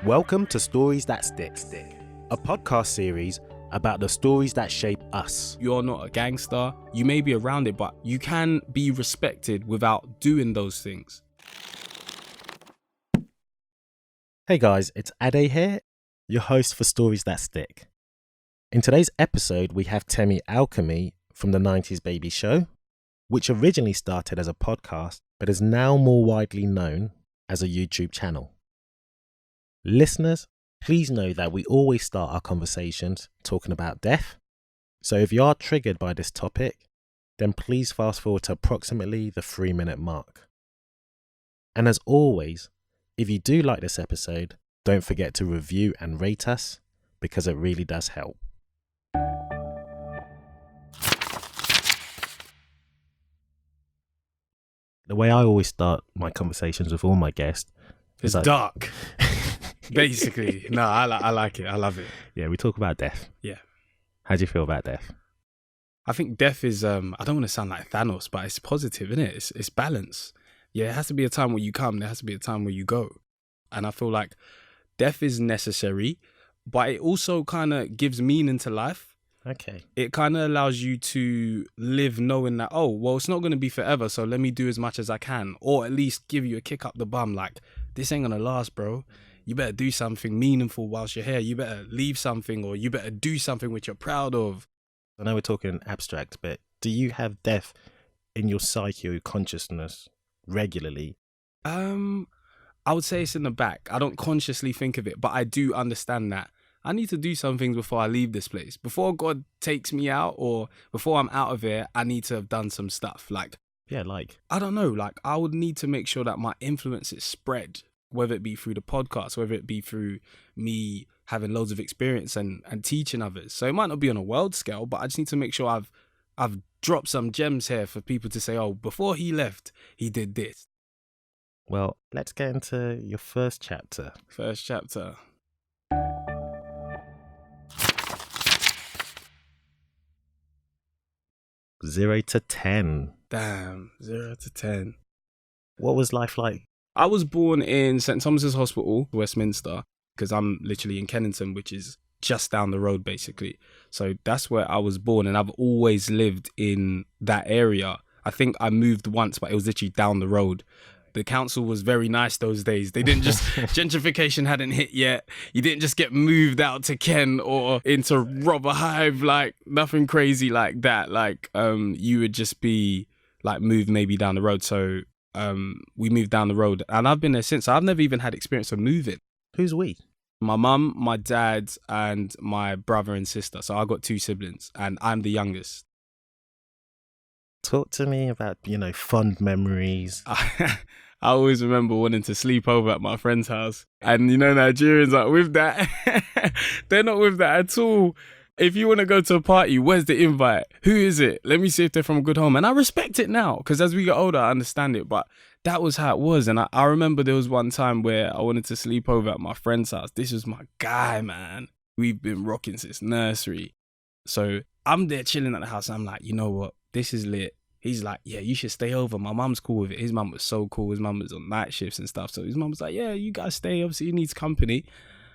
Welcome to Stories That Stick, a podcast series about the stories that shape us. You're not a gangster. You may be around it, but you can be respected without doing those things. Hey guys, it's Ade here, your host for Stories That Stick. In today's episode, we have Temi Alchemy from the 90s Baby Show, which originally started as a podcast, but is now more widely known as a YouTube channel. Listeners, please know that we always start our conversations talking about death. So if you are triggered by this topic, then please fast forward to approximately the 3-minute mark. And as always, if you do like this episode, don't forget to review and rate us because it really does help. The way I always start my conversations with all my guests It's like, dark. Basically. No, I like it. I love it. Yeah, we talk about death. Yeah. How do you feel about death? I think death is, I don't want to sound like Thanos, but it's positive, isn't it? It's balance. Yeah, it has to be a time where you come. There has to be a time where you go. And I feel like death is necessary, but it also kind of gives meaning to life. Okay. It kind of allows you to live knowing that, oh, well, it's not going to be forever, so let me do as much as I can. Or at least give you a kick up the bum, like, this ain't going to last, bro. You better do something meaningful whilst you're here. You better leave something, or you better do something which you're proud of. I know we're talking abstract, but do you have death in your psyche or your consciousness regularly? I would say it's in the back. I don't consciously think of it, but I do understand that I need to do some things before I leave this place. Before God takes me out, or before I'm out of here, I need to have done some stuff. Like, I don't know, like I would need to make sure that my influence is spread, whether it be through the podcast, whether it be through me having loads of experience and teaching others. So it might not be on a world scale, but I just need to make sure I've dropped some gems here for people to say, oh, before he left, he did this. Well, let's get into your first chapter. First chapter. 0 to 10. Damn, 0 to 10. What was life like? I was born in St. Thomas's Hospital, Westminster, because I'm literally in Kennington, which is just down the road, basically. So that's where I was born, and I've always lived in that area. I think I moved once, but it was literally down the road. The council was very nice those days. They didn't just, gentrification hadn't hit yet. You didn't just get moved out to Ken or into Rotherhithe, like nothing crazy like that. Like, you would just be like moved maybe down the road. So we moved down the road, and I've been there since. I've never even had experience of moving. Who's we? My mum, my dad, and my brother and sister. So I got 2 siblings, and I'm the youngest. Talk to me about, fond memories. I always remember wanting to sleep over at my friend's house. And, Nigerians are with that. They're not with that at all. If you want to go to a party, where's the invite? Who is it? Let me see if they're from a good home. And I respect it now, because as we get older, I understand it. But that was how it was. And I remember there was one time where I wanted to sleep over at my friend's house. This was my guy, man. We've been rocking since nursery. So I'm there chilling at the house. And I'm like, you know what? This is lit. He's like, yeah, you should stay over. My mum's cool with it. His mum was so cool. His mum was on night shifts and stuff. So his mum was like, yeah, you guys stay. Obviously, he needs company.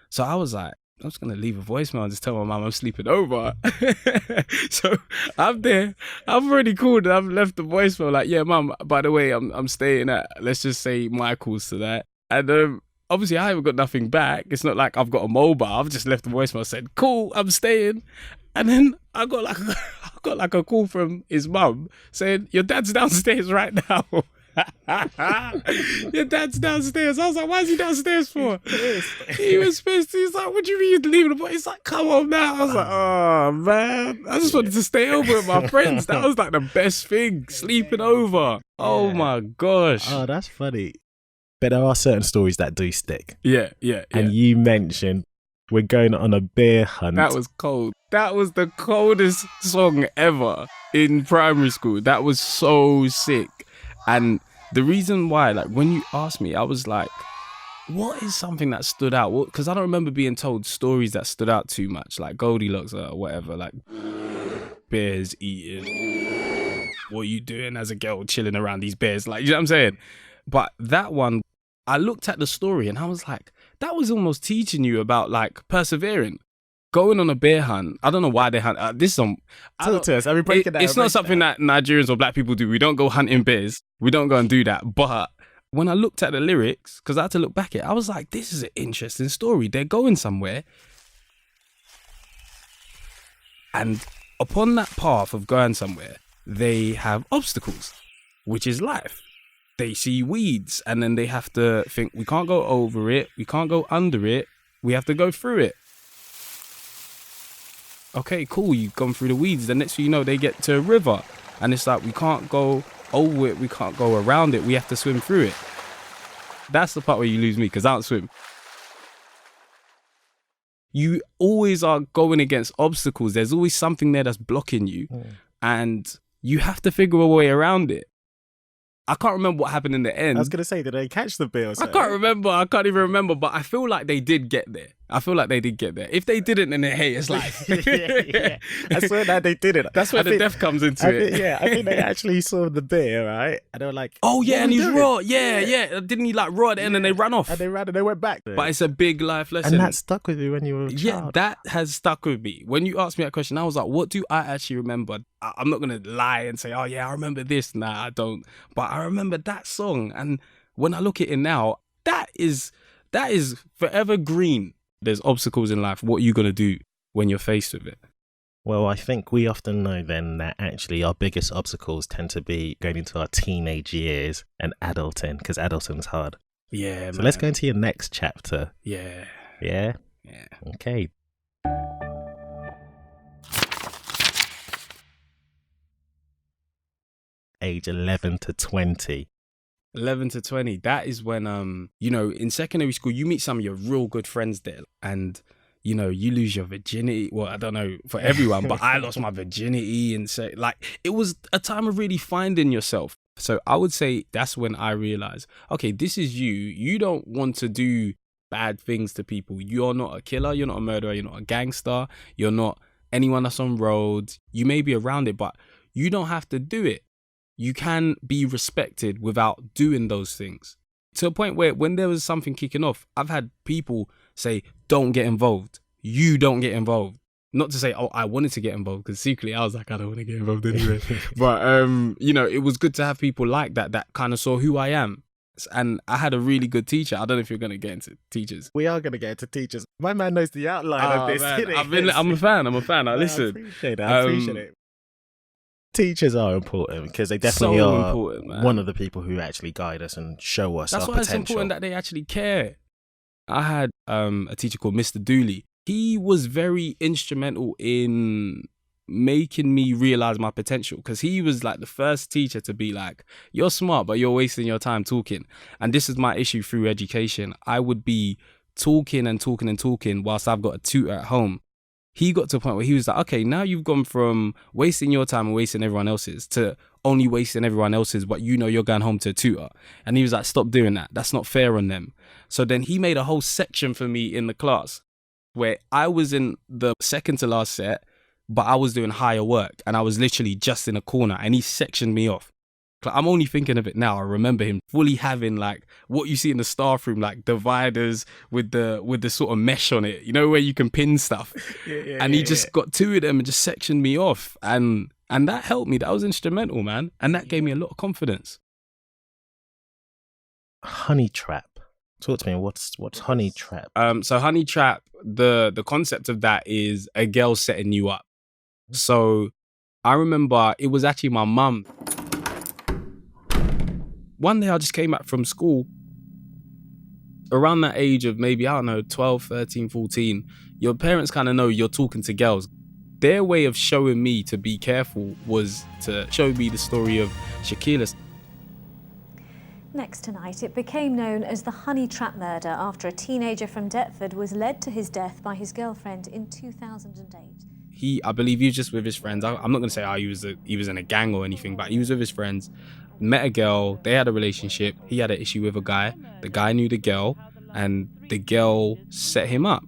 So I was like, I'm just going to leave a voicemail and just tell my mum I'm sleeping over. So I'm there. I've already called and I've left the voicemail like, yeah, mum, by the way, I'm staying at, let's just say Michael's to that. And obviously I haven't got nothing back. It's not like I've got a mobile. I've just left the voicemail, said, cool, I'm staying. And then I got like a call from his mum saying, your dad's downstairs right now. Your dad's downstairs. I was like, why is he downstairs for? He was pissed. He's like, what do you mean you're leaving the boy? He's like, come on now. I was like, oh man, I just wanted to stay over with my friends. That was like the best thing, sleeping over. Oh my gosh. Oh, that's funny. But there are certain stories that do stick. Yeah. And you mentioned we're going on a beer hunt. That was cold. That was the coldest song ever in primary school. That was so sick. And the reason why, like, when you asked me, I was like, what is something that stood out? Because I don't remember being told stories that stood out too much, like Goldilocks or whatever, like bears eating. What are you doing as a girl chilling around these bears? Like, you know what I'm saying? But that one, I looked at the story and I was like, that was almost teaching you about like persevering. Going on a bear hunt. I don't know why they hunt. This song. Talk to us. I mean, break it down. It's not something that Nigerians or black people do. We don't go hunting bears. We don't go and do that. But when I looked at the lyrics, because I had to look back at it, I was like, this is an interesting story. They're going somewhere. And upon that path of going somewhere, they have obstacles, which is life. They see weeds and then they have to think, we can't go over it. We can't go under it. We have to go through it. Okay, cool. You've gone through the weeds. The next thing you know, they get to a river. And it's like, we can't go over it. We can't go around it. We have to swim through it. That's the part where you lose me, because I don't swim. You always are going against obstacles. There's always something there that's blocking you. And you have to figure a way around it. I can't remember what happened in the end. I was going to say, did they catch the bear or something? I can't remember. I can't even remember. But I feel like they did get there. If they didn't, then they hate it's life. yeah. I swear that they did it. That's where the death comes into it. I think they actually saw the bear, right? And they were like, oh yeah, and he's raw. Yeah. Didn't he like raw at the end and they ran off? And they ran and they went back. But it's a big life lesson. And that stuck with you when you were a child. Yeah, that has stuck with me. When you asked me that question, I was like, what do I actually remember? I'm not going to lie and say, oh yeah, I remember this. Nah, I don't. But I remember that song. And when I look at it now, that is forever green. There's obstacles in life. What are you going to do when you're faced with it? Well, I think we often know then that actually our biggest obstacles tend to be going into our teenage years and adulting, because adulting's hard. Yeah, So let's go into your next chapter. Yeah. Yeah? Yeah. Okay. Age 11 to 20. 11 to 20, that is when, in secondary school, you meet some of your real good friends there and, you lose your virginity. Well, I don't know for everyone, but I lost my virginity. And so, it was a time of really finding yourself. So I would say that's when I realized, okay, this is you. You don't want to do bad things to people. You're not a killer. You're not a murderer. You're not a gangster. You're not anyone that's on roads. You may be around it, but you don't have to do it. You can be respected without doing those things. To a point where when there was something kicking off, I've had people say, don't get involved. You don't get involved. Not to say, oh, I wanted to get involved, because secretly I was like, I don't want to get involved anyway. But, it was good to have people like that kind of saw who I am. And I had a really good teacher. I don't know if you're going to get into teachers. We are going to get into teachers. My man knows the outline of this. Man. I'm a fan. I listen. I appreciate it. Teachers are important because they definitely are important, man. One of the people who actually guide us and show us That's our why potential. It's important that they actually care. I had a teacher called Mr. Dooley. He was very instrumental in making me realize my potential, because he was like the first teacher to be like, you're smart, but you're wasting your time talking. And this is my issue through education. I would be talking whilst I've got a tutor at home. He got to a point where he was like, okay, now you've gone from wasting your time and wasting everyone else's to only wasting everyone else's, but you're going home to a tutor. And he was like, stop doing that. That's not fair on them. So then he made a whole section for me in the class where I was in the second to last set, but I was doing higher work and I was literally just in a corner and he sectioned me off. I'm only thinking of it now. I remember him fully having like what you see in the staff room, like dividers with the sort of mesh on it, where you can pin stuff. And he just got two of them and just sectioned me off. And that helped me. That was instrumental, man. And that gave me a lot of confidence. Honey trap. Talk to me. What's honey trap? So honey trap, the concept of that is a girl setting you up. So I remember it was actually my mum. One day I just came back from school. Around that age of maybe, 12, 13, 14, your parents kind of know you're talking to girls. Their way of showing me to be careful was to show me the story of Shaquille. Next tonight, it became known as the Honey Trap murder after a teenager from Deptford was led to his death by his girlfriend in 2008. I believe he was just with his friends. I'm not going to say he was in a gang or anything, but he was with his friends. Met a girl, they had a relationship, he had an issue with a guy, the guy knew the girl, and the girl set him up.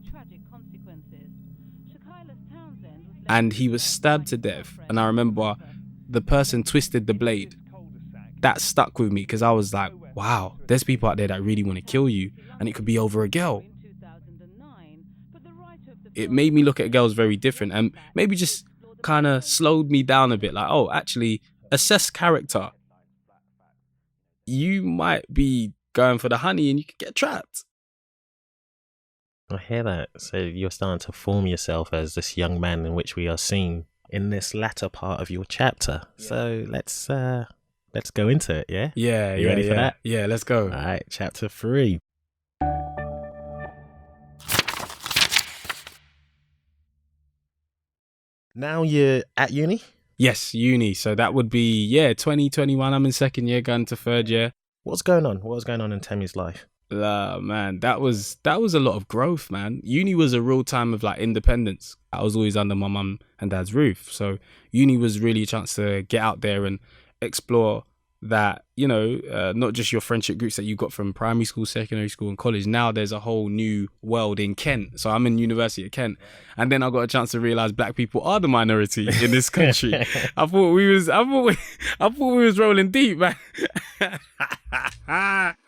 And he was stabbed to death, and I remember the person twisted the blade. That stuck with me, because I was like, wow, there's people out there that really want to kill you, and it could be over a girl. it made me look at girls very different, and maybe just kind of slowed me down a bit. Like, oh, actually, assess character. You might be going for the honey and you could get trapped. I hear that. So you're starting to form yourself as this young man in which we are seen in this latter part of your chapter. Yeah. So let's go into it, yeah? Yeah, you ready for that? Yeah, let's go. All right, chapter 3. Now you're at uni? Yes, uni. So that would be 2021. I'm in second year, going to third year. What's going on? What was going on in Temi's life? Man, that was a lot of growth, man. Uni was a real time of like independence. I was always under my mum and dad's roof. So uni was really a chance to get out there and explore that, not just your friendship groups that you got from primary school, secondary school and college. Now there's a whole new world in Kent. So I'm in University of Kent. And then I got a chance to realize black people are the minority in this country. I thought we was rolling deep, man.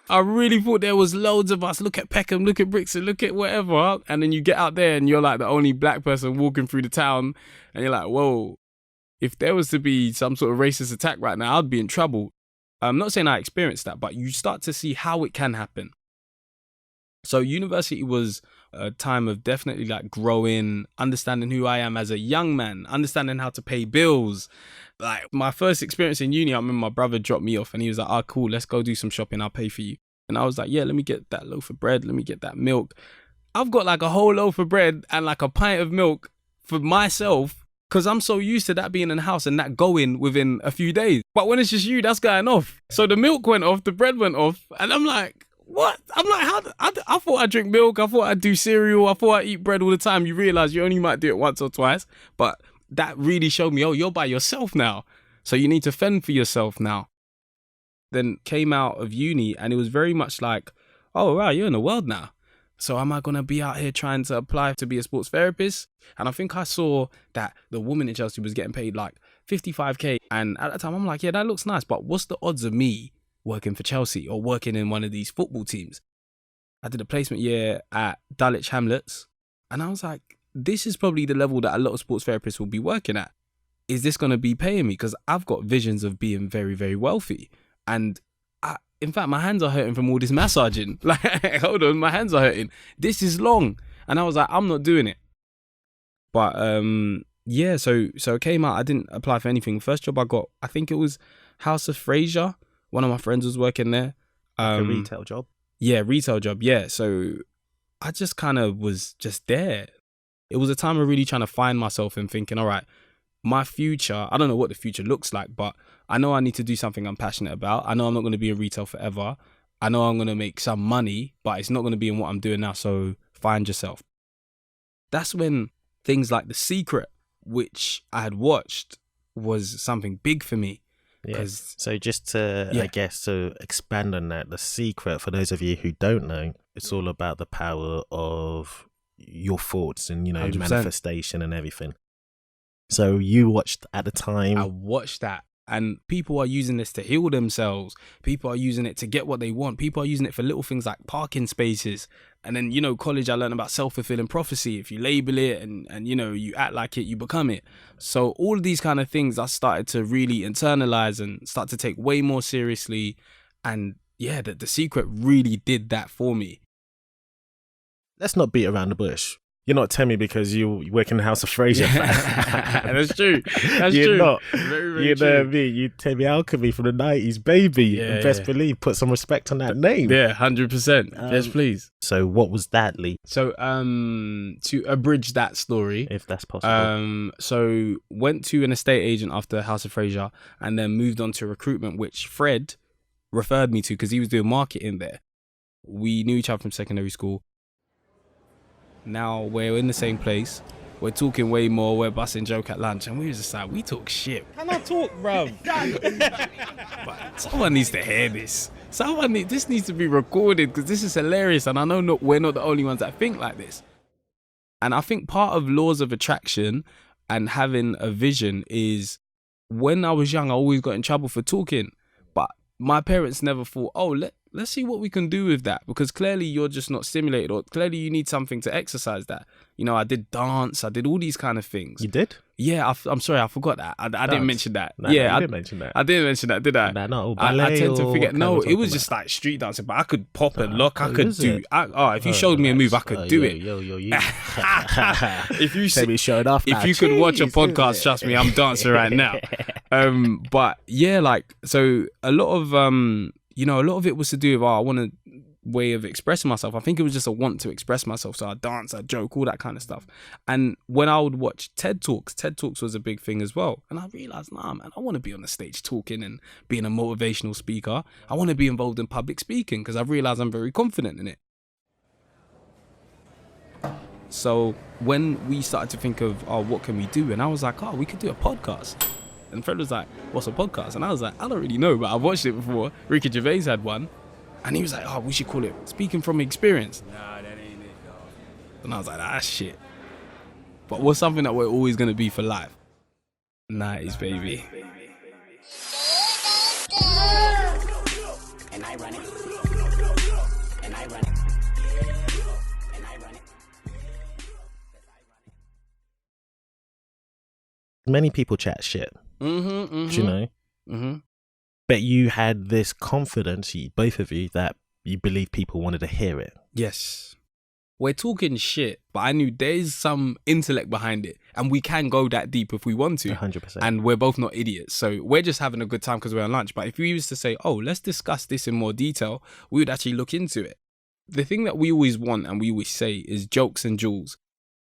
I really thought there was loads of us. Look at Peckham, look at Brixton, look at whatever. And then you get out there and you're like the only black person walking through the town. And you're like, whoa, if there was to be some sort of racist attack right now, I'd be in trouble. I'm not saying I experienced that, but you start to see how it can happen. So university was a time of definitely like growing, understanding who I am as a young man, understanding how to pay bills. Like my first experience in uni, I remember my brother dropped me off and he was like, cool, let's go do some shopping. I'll pay for you. And I was like, yeah, let me get that loaf of bread. Let me get that milk. I've got like a whole loaf of bread and like a pint of milk for myself because I'm so used to that being in the house and that going within a few days. But when it's just you, that's going off. So the milk went off, the bread went off. And I'm like, what? I'm like, I thought I'd drink milk. I thought I'd do cereal. I thought I'd eat bread all the time. You realize you only might do it once or twice. But that really showed me, you're by yourself now. So you need to fend for yourself now. Then came out of uni and it was very much like, oh, wow, you're in the world now. So am I going to be out here trying to apply to be a sports therapist? And I think I saw that the woman in Chelsea was getting paid like 55k. And at that time, I'm like, yeah, that looks nice. But what's the odds of me working for Chelsea or working in one of these football teams? I did a placement year at Dulwich Hamlets. And I was like, this is probably the level that a lot of sports therapists will be working at. Is this going to be paying me? Because I've got visions of being very, very wealthy. And in fact, my hands are hurting from all this massaging. Like, hold on, my hands are hurting. This is long. And I was like, I'm not doing it. But so it came out. I didn't apply for anything. First job I got, I think it was House of Fraser. One of my friends was working there. Like a retail job? Yeah, retail job. Yeah. So I just kind of was just there. It was a time of really trying to find myself and thinking, all right, my future, I don't know what the future looks like, but I know I need to do something I'm passionate about. I know I'm not going to be in retail forever. I know I'm going to make some money, but it's not going to be in what I'm doing now. So find yourself. That's when things like The Secret, which I had watched, was something big for me. Yes. So just to, I guess, to expand on that, The Secret, for those of you who don't know, it's all about the power of your thoughts and, 100%. Manifestation and everything. So you watched at the time. I watched that. And people are using this to heal themselves. People are using it to get what they want. People are using it for little things like parking spaces. And then, college, I learned about self-fulfilling prophecy. If you label it and you act like it, you become it. So all of these kind of things I started to really internalize and start to take way more seriously. And yeah, The Secret really did that for me. Let's not beat around the bush. You're not Temi because you work in the House of Fraser. That's true. You're not. Very, very you true. know what I mean? You Temi Alchemy from the 90s, baby. And best believe, put some respect on that name. Yeah, 100%. Yes, please. So what was that, Lee? So to abridge that story, if that's possible. So went to an estate agent after House of Fraser and then moved on to recruitment, which Fred referred me to because he was doing marketing there. We knew each other from secondary school. Now we're in the same place. We're talking way more. We're busting joke at lunch, and we was just like, we talk shit. Can I talk, bruv? But someone needs to hear this. This needs to be recorded because this is hilarious, and I know we're not the only ones that think like this. And I think part of laws of attraction and having a vision is when I was young, I always got in trouble for talking, but my parents never thought, let's see what we can do with that, because clearly you're just not stimulated, or clearly you need something to exercise that. You know, I did dance, I did all these kind of things. You did? Yeah, I'm sorry, I forgot that. I didn't mention that. No, yeah, you didn't mention that. I didn't mention that, did I? No, not all I ballet tend to or forget. what No, kind of it was talking just like street dancing, but I could pop and lock. I could is do. it? If you showed me a move, I could do it. Yo, you. If you Temi showing off now. if you could watch a Jeez, podcast, isn't it? trust me, I'm dancing right now. But yeah, like, so a lot of a lot of it was to do with I want a way of expressing myself. I think it was just a want to express myself. So I dance, I joke, all that kind of stuff. And when I would watch TED Talks was a big thing as well. And I realized, nah, man, I want to be on the stage talking and being a motivational speaker. I want to be involved in public speaking because I've realized I'm very confident in it. So when we started to think of, what can we do? And I was like, we could do a podcast. And Fred was like, what's a podcast? And I was like, I don't really know, but I've watched it before. Ricky Gervais had one. And he was like, we should call it Speaking from Experience. Nah, that ain't it, dog. And I was like, that's shit. But what's something that we're always going to be for life? 90s, baby. And I run it. And I run it. And I run it. Many people chat shit. Mm-hmm. Do you know? Mm-hmm. But you had this confidence, both of you, that you believe people wanted to hear it. Yes. We're talking shit, but I knew there's some intellect behind it, and we can go that deep if we want to. 100%. And we're both not idiots, so we're just having a good time because we're on lunch. But if we used to say, let's discuss this in more detail, we would actually look into it. The thing that we always want and we always say is jokes and jewels.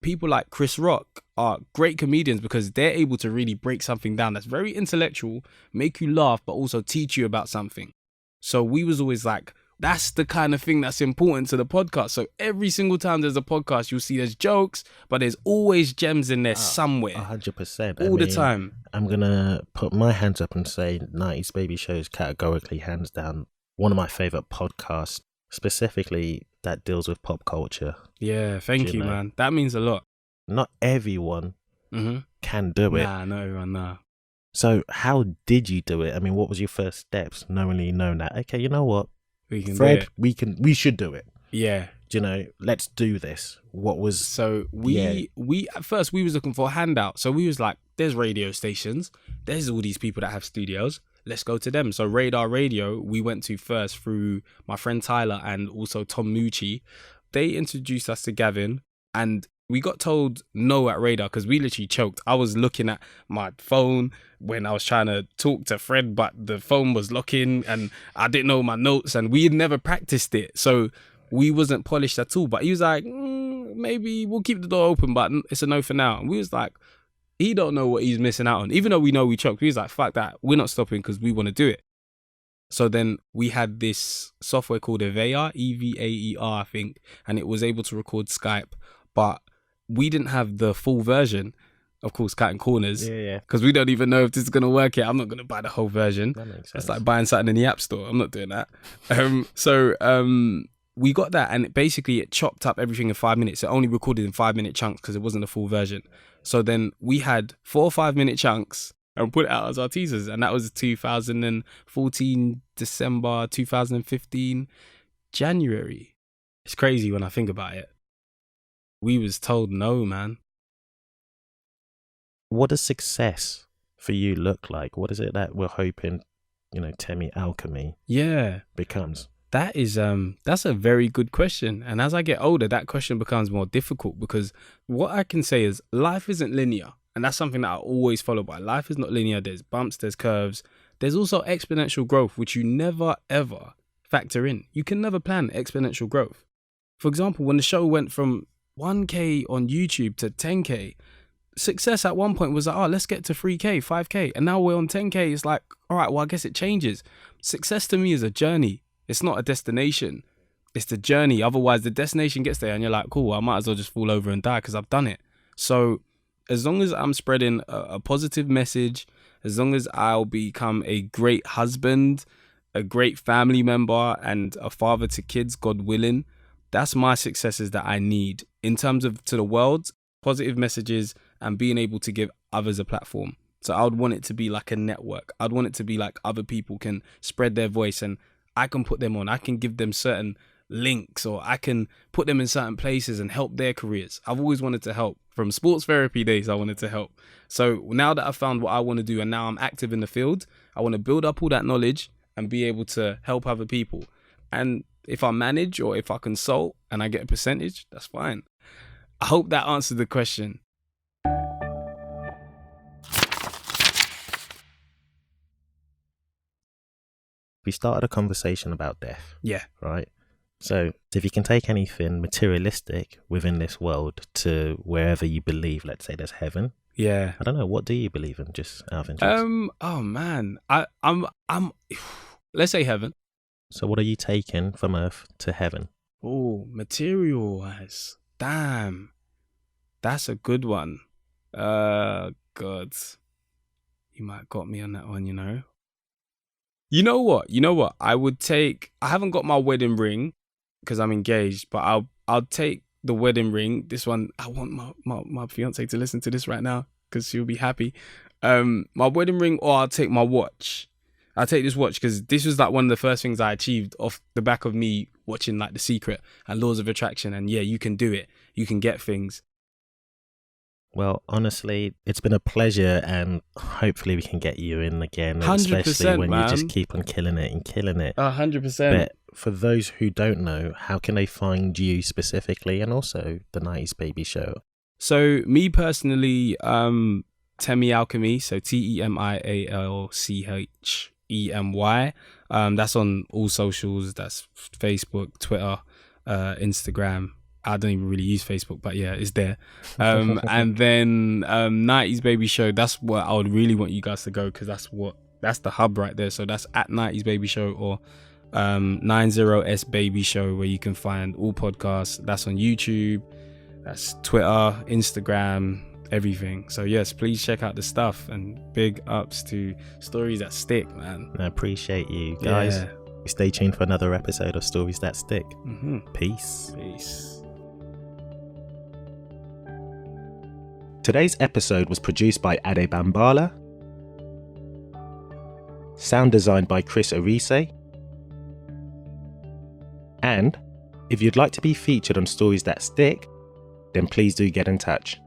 People like Chris Rock are great comedians because they're able to really break something down that's very intellectual, make you laugh, but also teach you about something. So we was always like, that's the kind of thing that's important to the podcast. So every single time there's a podcast, you'll see there's jokes, but there's always gems in there somewhere. 100%. All the time. I'm going to put my hands up and say 90s Baby Show is categorically, hands down, one of my favourite podcasts, specifically that deals with pop culture. Yeah, thank you, man. That means a lot. Not everyone can do it. Nah, not everyone, nah. So how did you do it? I mean, what was your first steps, knowing that, okay, you know what? We can Fred, do it. we should do it. Yeah. Do you know, let's do this. What was... So we at first, we was looking for a handout. So we was like, there's radio stations. There's all these people that have studios. Let's go to them. So Radar Radio, we went to first through my friend Tyler and also Tom Mucci. They introduced us to Gavin, and we got told no at Radar because we literally choked. I was looking at my phone when I was trying to talk to Fred, but the phone was locking and I didn't know my notes, and we had never practiced it. So we wasn't polished at all. But he was like, maybe we'll keep the door open, but it's a no for now. And we was like, he don't know what he's missing out on. Even though we know we choked, we was like, fuck that. We're not stopping because we want to do it. So then we had this software called Evaer, Evaer, I think, and it was able to record Skype, but we didn't have the full version. Of course, cutting corners. Yeah. Because we don't even know if this is going to work yet. I'm not going to buy the whole version. That makes sense. It's like buying something in the App Store. I'm not doing that. We got that, and basically it chopped up everything in 5 minutes. It only recorded in 5-minute chunks because it wasn't a full version. So then we had 4 or 5-minute chunks and put it out as our teasers. And that was 2014, December, 2015, January. It's crazy when I think about it. We was told no, man. What does success for you look like? What is it that we're hoping, Temi Alchemy becomes? That is, that's a very good question. And as I get older, that question becomes more difficult because what I can say is life isn't linear. And that's something that I always follow by. Life is not linear. There's bumps, there's curves. There's also exponential growth, which you never, ever factor in. You can never plan exponential growth. For example, when the show went from 1K on YouTube to 10K, success at one point was like, let's get to 3K, 5K. And now we're on 10K. It's like, all right, well, I guess it changes. Success to me is a journey. It's not a destination. It's the journey. Otherwise, the destination gets there and you're like, cool, I might as well just fall over and die because I've done it. So as long as I'm spreading a positive message, as long as I'll become a great husband, a great family member, and a father to kids, God willing, that's my successes that I need in terms of to the world, positive messages and being able to give others a platform. So I would want it to be like a network. I'd want it to be like other people can spread their voice, and I can put them on. I can give them certain links, or I can put them in certain places and help their careers. I've always wanted to help. From sports therapy days, I wanted to help. So now that I've found what I want to do and now I'm active in the field, I want to build up all that knowledge and be able to help other people. And if I manage or if I consult and I get a percentage, that's fine. I hope that answered the question. We started a conversation about death. Yeah. Right? So if you can take anything materialistic within this world to wherever you believe, let's say there's heaven. Yeah. I don't know. What do you believe in? Just out of interest. Oh man. I'm let's say heaven. So what are you taking from earth to heaven? Oh, material wise. Damn. That's a good one. God. You might got me on that one, you know. You know what? I haven't got my wedding ring because I'm engaged, but I'll take the wedding ring. This one, I want my fiance to listen to this right now because she'll be happy. My wedding ring, or I'll take my watch. I'll take this watch because this was like one of the first things I achieved off the back of me watching like The Secret and Laws of Attraction. And yeah, you can do it. You can get things. Well, honestly, it's been a pleasure, and hopefully we can get you in again, 100%, especially when man. you just keep on killing it and killing it. 100%. But for those who don't know, how can they find you specifically, and also the 90s Baby Show? So me personally, Temi Alchemy, so TemiAlchemy. That's on all socials. That's Facebook, Twitter, Instagram. I don't even really use Facebook, but yeah, it's there. And then 90s Baby Show, that's what I would really want you guys to go, because that's the hub right there. So that's at 90s Baby Show, or 90s Baby Show, where you can find all podcasts. That's on YouTube, that's Twitter, Instagram, everything. So yes, please check out the stuff, and big ups to Stories That Stick, man. I appreciate you guys. Yeah. Stay tuned for another episode of Stories That Stick. Peace. Today's episode was produced by Ade Bambala, sound designed by Chris Arise, and if you'd like to be featured on Stories That Stick, then please do get in touch.